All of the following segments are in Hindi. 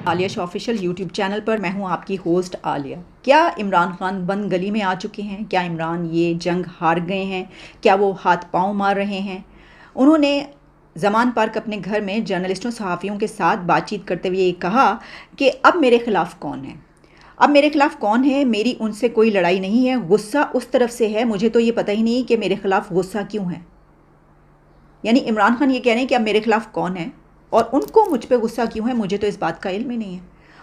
Alia Shah official YouTube channel पर मैं हूं आपकी होस्ट आलिया। क्या इमरान खान बंद गली में आ चुके हैं? क्या इमरान ये जंग हार गए हैं? क्या वो हाथ पांव मार रहे हैं? उन्होंने ज़मान पार्क अपने घर में जर्नलिस्टों सहाफ़ियों के साथ बातचीत करते हुए ये कहा कि अब मेरे ख़िलाफ़ कौन है, अब मेरे ख़िलाफ़ कौन है, मेरी उनसे कोई लड़ाई नहीं है, गुस्सा उस तरफ से है, मुझे तो ये पता ही नहीं कि मेरे ख़िलाफ़ गुस्सा क्यों है। यानी इमरान खान ये कह रहे हैं कि अब मेरे ख़िलाफ़ कौन है और उनको मुझ पे गुस्सा क्यों है, मुझे तो इस बात का इल्म ही नहीं है।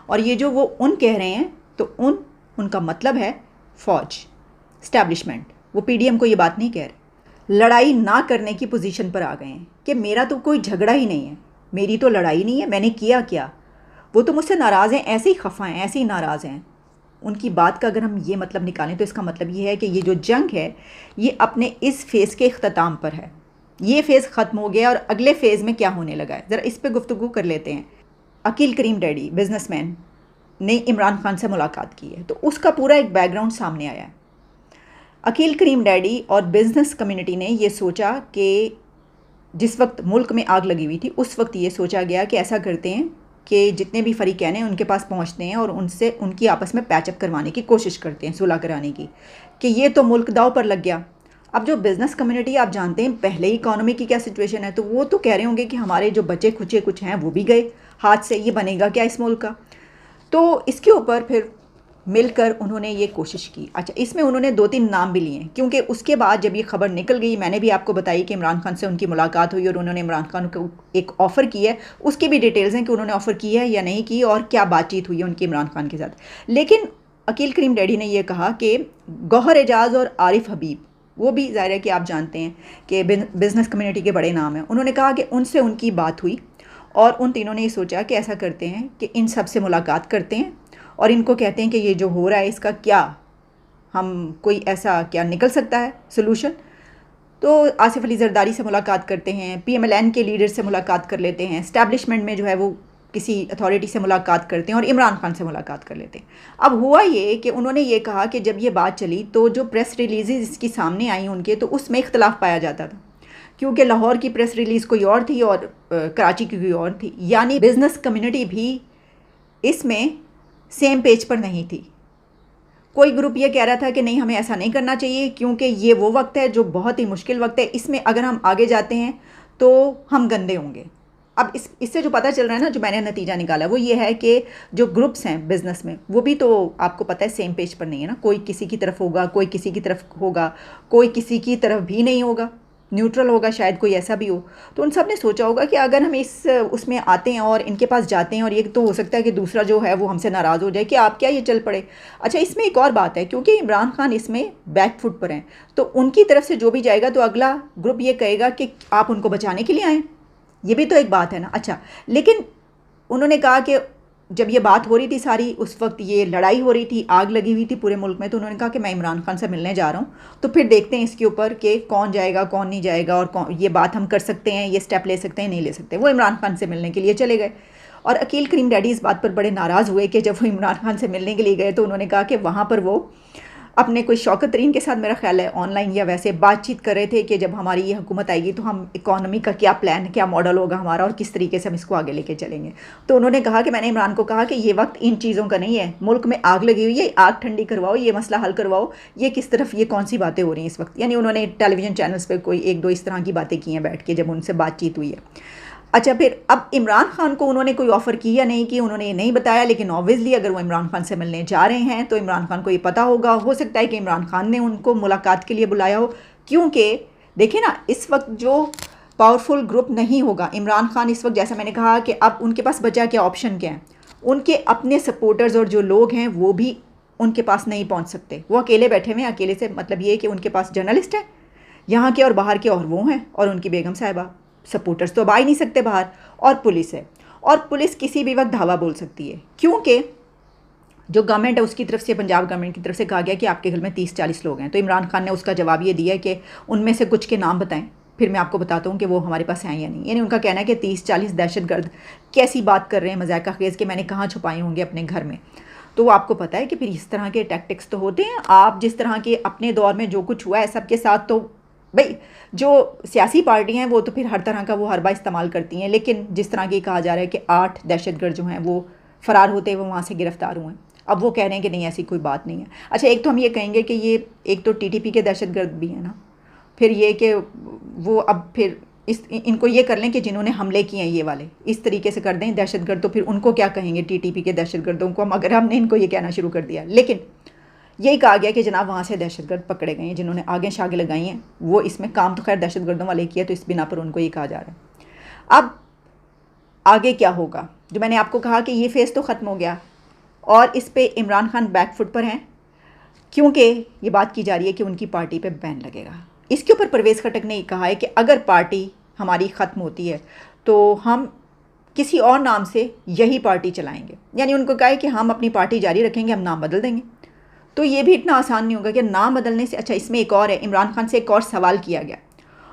और ये जो वो उन कह रहे हैं तो उनका मतलब है फ़ौज, इस्टेब्लिशमेंट। वो पीडीएम को ये बात नहीं कह रहे। लड़ाई ना करने की पोजीशन पर आ गए हैं कि मेरा तो कोई झगड़ा ही नहीं है, मेरी तो लड़ाई नहीं है, मैंने किया क्या, वो तो मुझसे नाराज़ हैं, ऐसे ही खफा हैं, ऐसे ही नाराज़ हैं। उनकी बात का अगर हम ये मतलब निकालें तो इसका मतलब ये है कि ये जो जंग है ये अपने इस फ़ेज़ के अख्ताम पर है। ये फ़ेज़ ख़त्म हो गया और अगले फ़ेज़ में क्या होने लगा है, ज़रा इस पर गुफ्तगू कर लेते हैं। अकील करीम डैडी बिजनेसमैन ने इमरान खान से मुलाकात की है तो उसका पूरा एक बैकग्राउंड सामने आया है। अकील करीम डैडी और बिज़नेस कम्युनिटी ने ये सोचा कि जिस वक्त मुल्क में आग लगी हुई थी उस वक्त ये सोचा गया कि ऐसा करते हैं कि जितने भी फ़रीक़ैन हैं उनके पास पहुंचते हैं और उनसे उनकी आपस में पैचअप करवाने की कोशिश करते हैं, सुलह कराने की, कि ये तो मुल्क दाव पर लग गया। अब जो बिज़नेस कम्युनिटी आप जानते हैं पहले ही इकॉनमी की क्या सिचुएशन है, तो वो तो कह रहे होंगे कि हमारे जो बचे खुचे कुछ हैं वो भी गए हाथ से, ये बनेगा क्या इस मुल्क का। तो इसके ऊपर फिर मिलकर उन्होंने ये कोशिश की। अच्छा, इसमें उन्होंने 2-3 नाम भी लिए क्योंकि उसके बाद जब ये खबर निकल गई, मैंने भी आपको बताई कि इमरान खान से उनकी मुलाकात हुई और उन्होंने इमरान खान को एक ऑफ़र की है। उसकी भी डिटेल्स हैं कि उन्होंने ऑफ़र की है या नहीं की और क्या बातचीत हुई है उनकी इमरान खान के साथ। लेकिन अकील करीम डैडी ने यह कहा कि गौहर एजाज़ और आरिफ हबीब, वो भी ज़ाहिर है कि आप जानते हैं कि बिज़नेस कम्युनिटी के बड़े नाम हैं, उन्होंने कहा कि उनसे उनकी बात हुई और उन तीनों ने ये सोचा कि ऐसा करते हैं कि इन सब से मुलाकात करते हैं और इनको कहते हैं कि ये जो हो रहा है इसका क्या, हम कोई ऐसा क्या निकल सकता है सोल्यूशन। तो आसिफ अली ज़रदारी से मुलाकात करते हैं, PMLN के लीडर से मुलाकात कर लेते हैं, इस्टेब्लिशमेंट में जो है वो किसी अथॉरिटी से मुलाकात करते हैं और इमरान खान से मुलाकात कर लेते हैं। अब हुआ ये कि उन्होंने ये कहा कि जब ये बात चली तो जो प्रेस रिलीज़ इसकी सामने आई उनके, तो उसमें इख्तलाफ पाया जाता था क्योंकि लाहौर की प्रेस रिलीज़ कोई और थी और कराची की कोई और थी। यानी बिज़नेस कम्युनिटी भी इसमें सेम पेज पर नहीं थी। कोई ग्रुप ये कह रहा था कि नहीं, हमें ऐसा नहीं करना चाहिए क्योंकि ये वो वक्त है जो बहुत ही मुश्किल वक्त है, इसमें अगर हम आगे जाते हैं तो हम गंदे होंगे। अब इससे जो पता चल रहा है ना, जो मैंने नतीजा निकाला वो ये है कि जो ग्रुप्स हैं बिज़नेस में वो भी तो आपको पता है सेम पेज पर नहीं है ना। कोई किसी की तरफ होगा, कोई किसी की तरफ होगा, कोई किसी की तरफ भी नहीं होगा, न्यूट्रल होगा, शायद कोई ऐसा भी हो। तो उन सब ने सोचा होगा कि अगर हम इस उसमें आते हैं और इनके पास जाते हैं और ये तो हो सकता है कि दूसरा जो है वो हमसे नाराज़ हो जाए कि आप क्या ये चल पड़े। अच्छा, इसमें एक और बात है, क्योंकि इमरान खान इसमें बैक फुट पर हैं तो उनकी तरफ से जो भी जाएगा तो अगला ग्रुप ये कहेगा कि आप उनको बचाने के लिए आएँ, ये भी तो एक बात है ना। अच्छा, लेकिन उन्होंने कहा कि जब ये बात हो रही थी सारी, उस वक्त ये लड़ाई हो रही थी, आग लगी हुई थी पूरे मुल्क में, तो उन्होंने कहा कि मैं इमरान खान से मिलने जा रहा हूँ, तो फिर देखते हैं इसके ऊपर कि कौन जाएगा कौन नहीं जाएगा और कौन ये बात हम कर सकते हैं, ये स्टेप ले सकते हैं नहीं ले सकते। वो इमरान खान से मिलने के लिए चले गए और अकील करीम डैडी इस बात पर बड़े नाराज़ हुए कि जब वो इमरान खान से मिलने के लिए गए तो उन्होंने कहा कि वहाँ पर वो अपने कोई शौकत तरीन के साथ, मेरा ख्याल है ऑनलाइन या वैसे बातचीत कर रहे थे कि जब हमारी ये हुकूमत आएगी तो हम इकॉनमी का क्या प्लान, क्या मॉडल होगा हमारा और किस तरीके से हम इसको आगे लेके चलेंगे। तो उन्होंने कहा कि मैंने इमरान को कहा कि ये वक्त इन चीज़ों का नहीं है, मुल्क में आग लगी हुई है, आग ठंडी करवाओ, ये मसला हल करवाओ, ये किस तरफ, ये कौन सी बातें हो रही हैं इस वक्त। यानी उन्होंने टेलीविज़न चैनल्स पर कोई 1-2 इस तरह की बातें की हैं बैठ के जब उनसे बातचीत हुई है। अच्छा, फिर अब इमरान खान को उन्होंने कोई ऑफ़र की या नहीं की उन्होंने ये नहीं बताया, लेकिन ऑब्वियसली अगर वो इमरान खान से मिलने जा रहे हैं तो इमरान खान को ये पता होगा, हो सकता है कि इमरान खान ने उनको मुलाकात के लिए बुलाया हो। क्योंकि देखिए ना, इस वक्त जो पावरफुल ग्रुप नहीं होगा, इमरान खान इस वक्त, जैसा मैंने कहा कि अब उनके पास बचा क्या, ऑप्शन क्या है, उनके अपने सपोर्टर्स और जो लोग हैं वो भी उनके पास नहीं पहुँच सकते, वो अकेले बैठे हुए हैं। अकेले से मतलब ये कि उनके पास जर्नलिस्ट हैं यहाँ के और बाहर के और वो हैं और उनकी बेगम साहिबा, सपोर्टर्स तो अब आ ही नहीं सकते बाहर, और पुलिस है, और पुलिस किसी भी वक्त धावा बोल सकती है क्योंकि जो गवर्नमेंट है उसकी तरफ से, पंजाब गवर्नमेंट की तरफ से कहा गया कि आपके घर में 30-40 लोग हैं। तो इमरान खान ने उसका जवाब ये दिया कि उनमें से कुछ के नाम बताएं, फिर मैं आपको बताता हूँ कि वो हमारे पास हैं या नहीं। यानी उनका कहना है कि 30-40 दहशतगर्द, कैसी बात कर रहे हैं मजाक खेज़ के, मैंने कहाँ छुपाए होंगे अपने घर में। तो आपको पता है कि फिर इस तरह के टैक्टिक्स तो होते हैं। आप जिस तरह के अपने दौर में जो कुछ हुआ है सबके साथ, तो भाई जो सियासी पार्टियां हैं वो तो फिर हर तरह का वो हरबा इस्तेमाल करती हैं, लेकिन जिस तरह की कहा जा रहा है कि 8 दहशतगर्द जो हैं वो फ़रार होते वो वहाँ से गिरफ़्तार हुए। अब वो कह रहे हैं कि नहीं ऐसी कोई बात नहीं है। अच्छा, एक तो हम ये कहेंगे कि ये एक तो टीटीपी के दहशतगर्द भी हैं ना, फिर ये कि वो अब फिर इनको ये कर लें कि जिन्होंने हमले किए हैं ये वाले इस तरीके से कर दें दहशतगर्द, तो फिर उनको क्या कहेंगे टीटीपी के दहशतगर्दों को, हम अगर हमने इनको ये कहना शुरू कर दिया। लेकिन यही कहा गया कि जनाब वहाँ से दहशतगर्द पकड़े गए हैं, जिन्होंने आगे शागे लगाई हैं वो इसमें काम तो खैर दहशतगर्दों वाले किया, तो इस बिना पर उनको ये कहा जा रहा है। अब आगे क्या होगा, जो मैंने आपको कहा कि ये फेज़ तो ख़त्म हो गया और इस पर इमरान खान बैकफुट पर हैं, क्योंकि ये बात की जा रही है कि उनकी पार्टी पे बैन लगेगा। इसके ऊपर परवेज़ खटक ने कहा है कि अगर पार्टी हमारी ख़त्म होती है तो हम किसी और नाम से यही पार्टी चलाएंगे, यानी उनको कहा है कि हम अपनी पार्टी जारी रखेंगे, हम नाम बदल देंगे। तो ये भी इतना आसान नहीं होगा कि नाम बदलने से। अच्छा, इसमें एक और है, इमरान खान से एक और सवाल किया गया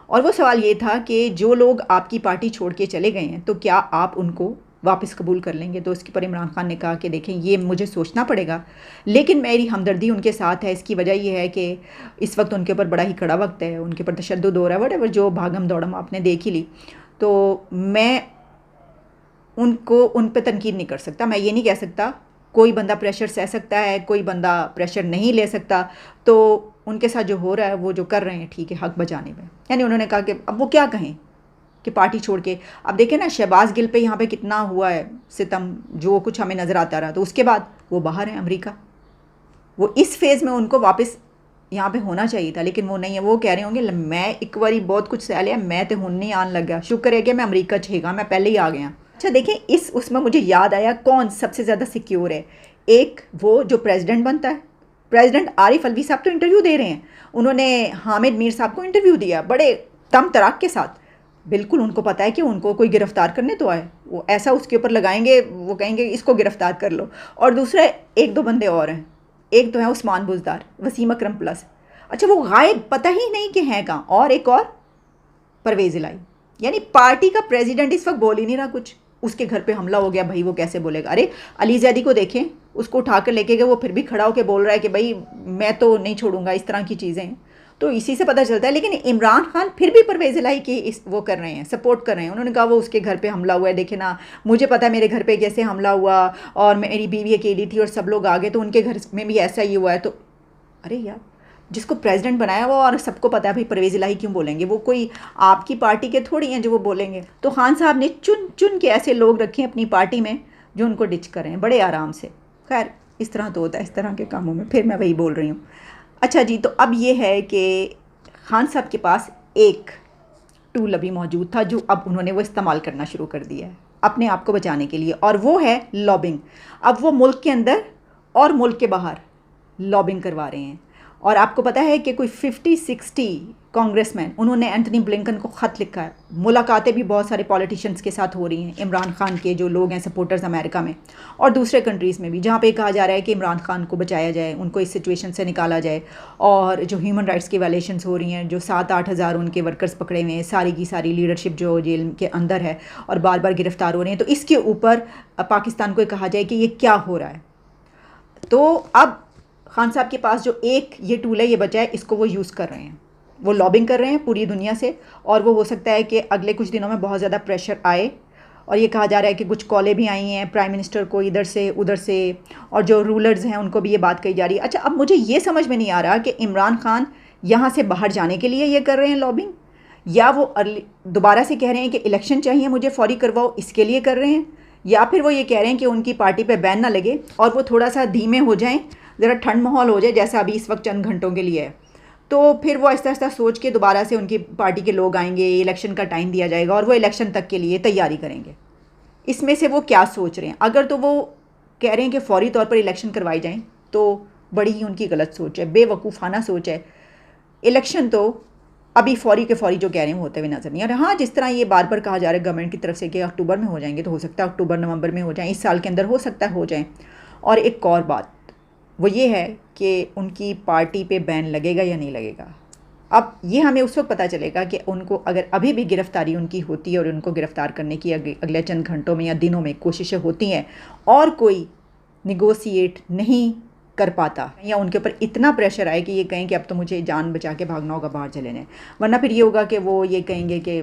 और वो सवाल ये था कि जो लोग आपकी पार्टी छोड़ के चले गए हैं तो क्या आप उनको वापस कबूल कर लेंगे। तो इसके पर इमरान खान ने कहा कि देखें ये मुझे सोचना पड़ेगा, लेकिन मेरी हमदर्दी उनके साथ है। इसकी वजह यह है कि इस वक्त उनके ऊपर बड़ा ही कड़ा वक्त है, उनके ऊपर तशद्दुद हो रहा है, वटेवर जो भागम दौड़म आपने देख ही ली। तो मैं उन पर तनकीद नहीं कर सकता। मैं ये नहीं कह सकता कोई बंदा प्रेशर सह सकता है, कोई बंदा प्रेशर नहीं ले सकता। तो उनके साथ जो हो रहा है वो जो कर रहे हैं ठीक है हक बचाने में। यानी उन्होंने कहा कि अब वो क्या कहें कि पार्टी छोड़ के, अब देखें ना शहबाज गिल पे यहाँ पे कितना हुआ है सितम, जो कुछ हमें नज़र आता रहा। तो उसके बाद वो बाहर हैं अमेरिका, वो इस फेज़ में उनको वापस यहाँ पे होना चाहिए था, लेकिन वो नहीं है। वो कह रहे होंगे मैं एक बारी बहुत कुछ सह लिया, मैं तो हुन नहीं आन लगा, शुक्र है कि मैं अमेरिका छेगा, मैं पहले ही आ गया। अच्छा देखें, इस उसमें मुझे याद आया कौन सबसे ज़्यादा सिक्योर है। एक वो जो प्रेसिडेंट बनता है, प्रेसिडेंट आरिफ अलवी साहब तो इंटरव्यू दे रहे हैं, उन्होंने हामिद मीर साहब को इंटरव्यू दिया बड़े तम तराक के साथ। बिल्कुल उनको पता है कि उनको कोई गिरफ्तार करने तो आए, वो ऐसा उसके ऊपर लगाएंगे, वो कहेंगे इसको गिरफ्तार कर लो। और दूसरा एक दो बंदे और हैं, एक तो है उस्मान बुज़दार, वसीम अकरम प्लस, अच्छा वो गायब, पता ही नहीं कि हैं कहाँ। और एक और परवेज़ इलाही, यानी पार्टी का प्रेसिडेंट इस वक्त बोल ही नहीं रहा कुछ। उसके घर पे हमला हो गया, भाई वो कैसे बोलेगा। अरे अली जैदी को देखें, उसको उठा कर लेके गए, वो फिर भी खड़ा होकर बोल रहा है कि भाई मैं तो नहीं छोड़ूंगा, इस तरह की चीज़ें हैं। तो इसी से पता चलता है। लेकिन इमरान खान फिर भी परवेज़ इलाही की वो कर रहे हैं, सपोर्ट कर रहे हैं। उन्होंने कहा वो उसके घर पे हमला हुआ है, देखे ना, मुझे पता है मेरे घर पे कैसे हमला हुआ और मेरी बीवी अकेली थी और सब लोग आ गए, तो उनके घर में भी ऐसा ही हुआ है। तो अरे यार, जिसको प्रेसिडेंट बनाया हुआ और सबको पता है भाई परवेज़ इलाही क्यों बोलेंगे, वो कोई आपकी पार्टी के थोड़ी हैं जो वो बोलेंगे। तो खान साहब ने चुन चुन के ऐसे लोग रखे हैं अपनी पार्टी में जो उनको डिच करें बड़े आराम से। खैर इस तरह तो होता है इस तरह के कामों में, फिर मैं वही बोल रही हूँ। अच्छा जी, तो अब ये है कि खान साहब के पास एक टूल अभी मौजूद था जो अब उन्होंने वो इस्तेमाल करना शुरू कर दिया है अपने आप को बचाने के लिए, और वो है लॉबिंग। अब वो मुल्क के अंदर और मुल्क के बाहर लॉबिंग करवा रहे हैं। और आपको पता है कि कोई 50-60 कांग्रेसमैन, उन्होंने एंथनी ब्लिंकन को ख़त लिखा है। मुलाकातें भी बहुत सारे पॉलिटिशियंस के साथ हो रही हैं, इमरान खान के जो लोग हैं सपोर्टर्स अमेरिका में और दूसरे कंट्रीज़ में भी, जहाँ पे कहा जा रहा है कि इमरान खान को बचाया जाए, उनको इस सिचुएशन से निकाला जाए। और जो ह्यूमन राइट्स की वायलेशंस हो रही हैं, जो 7-8 हज़ार उनके वर्कर्स पकड़े हुए हैं, सारी की सारी लीडरशिप जो जेल के अंदर है और बार बार गिरफ़्तार हो रहे हैं, तो इसके ऊपर पाकिस्तान को कहा जाए कि ये क्या हो रहा है। तो अब खान साहब के पास जो एक ये टूल है ये बचा है, इसको वो यूज़ कर रहे हैं, वो लॉबिंग कर रहे हैं पूरी दुनिया से। और वो हो सकता है कि अगले कुछ दिनों में बहुत ज़्यादा प्रेशर आए। और ये कहा जा रहा है कि कुछ कॉलें भी आई हैं प्राइम मिनिस्टर को इधर से उधर से, और जो रूलर्स हैं उनको भी ये बात कही जा रही है। अच्छा, अब मुझे ये समझ में नहीं आ रहा कि इमरान खान यहाँ से बाहर जाने के लिए ये कर रहे हैं लॉबिंग, या वो दोबारा से कह रहे हैं कि इलेक्शन चाहिए मुझे फौरी करवाओ, इसके लिए कर रहे हैं, या फिर वो ये कह रहे हैं कि उनकी पार्टी पर बैन ना लगे और वो थोड़ा सा धीमे हो जाएँ, ज़रा ठंड माहौल हो जाए जैसा अभी इस वक्त चंद घंटों के लिए है, तो फिर वो आहिस्ता आहिस्ता सोच के दोबारा से उनकी पार्टी के लोग आएंगे, इलेक्शन का टाइम दिया जाएगा और वो इलेक्शन तक के लिए तैयारी करेंगे। इसमें से वो क्या सोच रहे हैं? अगर तो वो कह रहे हैं कि फ़ौरी तौर पर इलेक्शन करवाई जाएं तो बड़ी ही उनकी गलत सोच है, बेवकूफ़ाना सोच है। इलेक्शन तो अभी फ़ौरी के फ़ौरी जो कह रहे हैं होते हुए नज़र नहीं आ रहे। हाँ, जिस तरह ये बार बार कहा जा रहा है गवर्नमेंट की तरफ से कि अक्टूबर में हो जाएंगे, तो हो सकता है अक्टूबर नवंबर में हो जाएँ, इस साल के अंदर हो सकता है हो जाएँ। और एक और बात वो ये है कि उनकी पार्टी पे बैन लगेगा या नहीं लगेगा। अब ये हमें उस वक्त पता चलेगा कि उनको अगर अभी भी गिरफ़्तारी उनकी होती है और उनको गिरफ़्तार करने की अगले चंद घंटों में या दिनों में कोशिशें होती हैं और कोई निगोशिएट नहीं कर पाता, या उनके ऊपर इतना प्रेशर आए कि ये कहें कि अब तो मुझे जान बचा के भागना होगा, बाहर चले जाएँ, वरना फिर ये होगा कि वो ये कहेंगे कि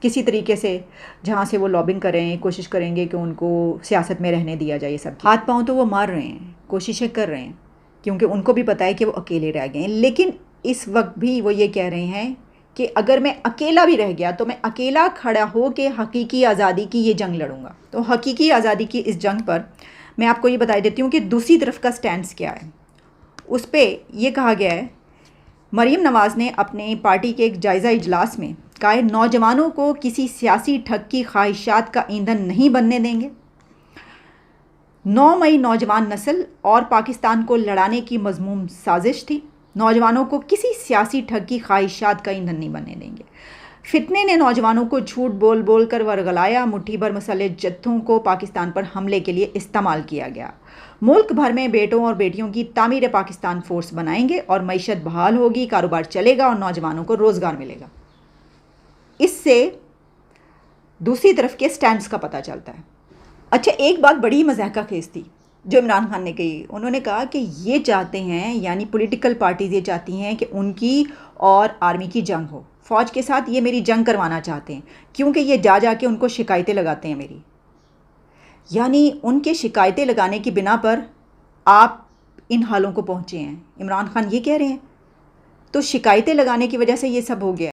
किसी तरीके से जहाँ से वो लॉबिंग करें, कोशिश करेंगे कि उनको सियासत में रहने दिया जाए। सब हाथ पाँव तो वो मार रहे हैं, कोशिशें कर रहे हैं, क्योंकि उनको भी पता है कि वो अकेले रह गए हैं। लेकिन इस वक्त भी वो ये कह रहे हैं कि अगर मैं अकेला भी रह गया तो मैं अकेला खड़ा हो के हकीकी आज़ादी की ये जंग लड़ूंगा। तो हकीकी आज़ादी की इस जंग पर मैं आपको ये बता देती हूँ कि दूसरी तरफ का स्टैंड क्या है। उस पर यह कहा गया है, मरीम नवाज़ ने अपने पार्टी के एक जायज़ा इजलास में कहा है, नौजवानों को किसी सियासी ठग की ख्वाहिशात का ईंधन नहीं बनने देंगे। 9 मई नौजवान नस्ल और पाकिस्तान को लड़ाने की मज़मूम साजिश थी। नौजवानों को किसी सियासी ठग की ख्वाहिशात का ईंधन नहीं बनने देंगे। फितने ने नौजवानों को झूठ बोल बोल कर वर्गलाया। मुट्ठी भर मसले जत्थों को पाकिस्तान पर हमले के लिए इस्तेमाल किया गया। मुल्क भर में बेटों और बेटियों की तामीर पाकिस्तान फोर्स बनाएंगे और मईशत बहाल होगी, कारोबार चलेगा और नौजवानों को रोज़गार मिलेगा। इससे दूसरी तरफ के स्टैंड्स का पता चलता है। अच्छा, एक बात बड़ी मज़ाक़ा खेज़ थी जो इमरान खान ने कही। उन्होंने कहा कि ये चाहते हैं, यानी पॉलिटिकल पार्टीज़ ये चाहती हैं कि उनकी और आर्मी की जंग हो, फ़ौज के साथ ये मेरी जंग करवाना चाहते हैं, क्योंकि ये जा जा के उनको शिकायतें लगाते हैं मेरी। यानी उनके शिकायतें लगाने की बिना पर आप इन हालों को पहुँचे हैं, इमरान खान ये कह रहे हैं। तो शिकायतें लगाने की वजह से ये सब हो गया।